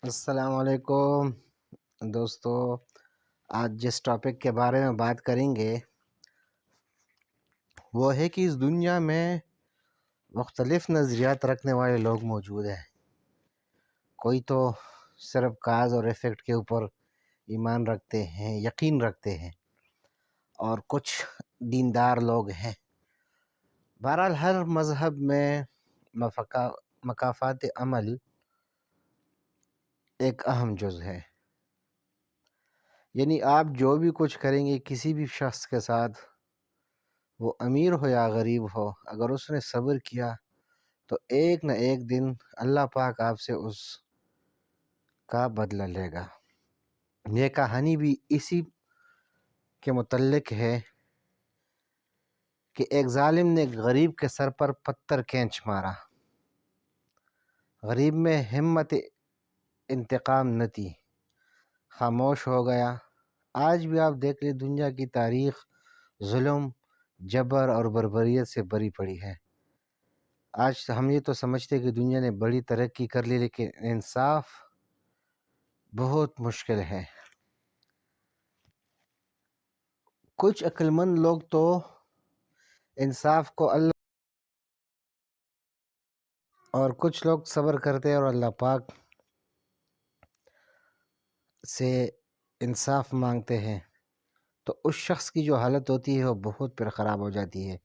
السلام علیکم دوستو، آج جس ٹاپک کے بارے میں بات کریں گے وہ ہے کہ اس دنیا میں مختلف نظریات رکھنے والے لوگ موجود ہیں۔ کوئی تو صرف کاز اور ایفیکٹ کے اوپر ایمان رکھتے ہیں، یقین رکھتے ہیں، اور کچھ دیندار لوگ ہیں۔ بہرحال ہر مذہب میں مکافات عمل ایک اہم جز ہے، یعنی آپ جو بھی کچھ کریں گے کسی بھی شخص کے ساتھ، وہ امیر ہو یا غریب ہو، اگر اس نے صبر کیا تو ایک نہ ایک دن اللہ پاک آپ سے اس کا بدلہ لے گا۔ یہ کہانی بھی اسی کے متعلق ہے کہ ایک ظالم نے غریب کے سر پر پتھر کھینچ مارا۔ غریب میں ہمت انتقام نہ تھی، خاموش ہو گیا۔ آج بھی آپ دیکھ لیں، دنیا کی تاریخ ظلم، جبر اور بربریت سے بری پڑی ہے۔ آج ہم یہ تو سمجھتے کہ دنیا نے بڑی ترقی کر لی، لیکن انصاف بہت مشکل ہے۔ کچھ عقل مند لوگ تو انصاف کو اللہ اور کچھ لوگ صبر کرتے ہیں اور اللہ پاک سے انصاف مانگتے ہیں، تو اس شخص کی جو حالت ہوتی ہے وہ بہت پھر خراب ہو جاتی ہے،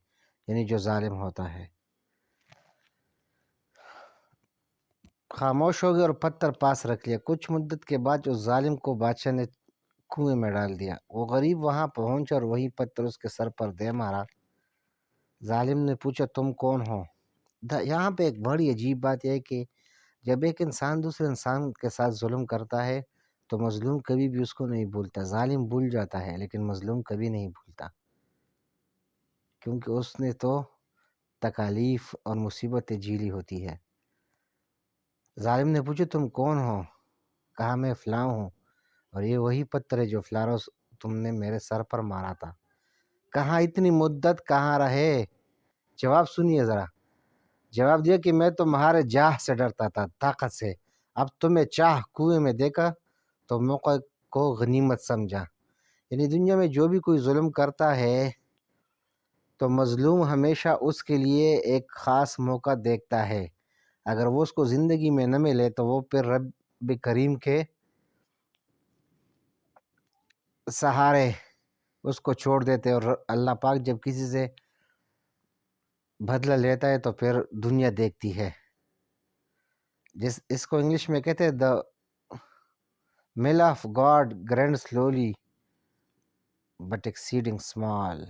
یعنی جو ظالم ہوتا ہے۔ خاموش ہو گئے اور پتھر پاس رکھ لیا۔ کچھ مدت کے بعد اس ظالم کو بادشاہ نے کنویں میں ڈال دیا۔ وہ غریب وہاں پہنچا اور وہی پتھر اس کے سر پر دے مارا۔ ظالم نے پوچھا، تم کون ہو؟ یہاں پہ ایک بڑی عجیب بات یہ ہے کہ جب ایک انسان دوسرے انسان کے ساتھ ظلم کرتا ہے تو مظلوم کبھی بھی اس کو نہیں بھولتا۔ ظالم بھول جاتا ہے لیکن مظلوم کبھی نہیں بھولتا، کیونکہ اس نے تو تکالیف اور مصیبتیں جھیلی ہوتی ہے۔ ظالم نے پوچھا، تم کون ہو؟ کہا، میں فلاں ہوں، اور یہ وہی پتھر ہے جو فلاں روز تم نے میرے سر پر مارا تھا۔ کہا، اتنی مدت کہاں رہے؟ جواب سنیے ذرا۔ جواب دیا کہ میں تمہارے جاہ سے ڈرتا تھا، طاقت سے۔ اب تمہیں چاہ کنویں میں دیکھا تو موقع کو غنیمت سمجھا۔ یعنی دنیا میں جو بھی کوئی ظلم کرتا ہے تو مظلوم ہمیشہ اس کے لیے ایک خاص موقع دیکھتا ہے۔ اگر وہ اس کو زندگی میں نہ ملے تو وہ پھر رب کریم کے سہارے اس کو چھوڑ دیتے، اور اللہ پاک جب کسی سے بدلہ لیتا ہے تو پھر دنیا دیکھتی ہے۔ اس کو انگلش میں کہتے ہیں the will of God grant slowly but exceeding small۔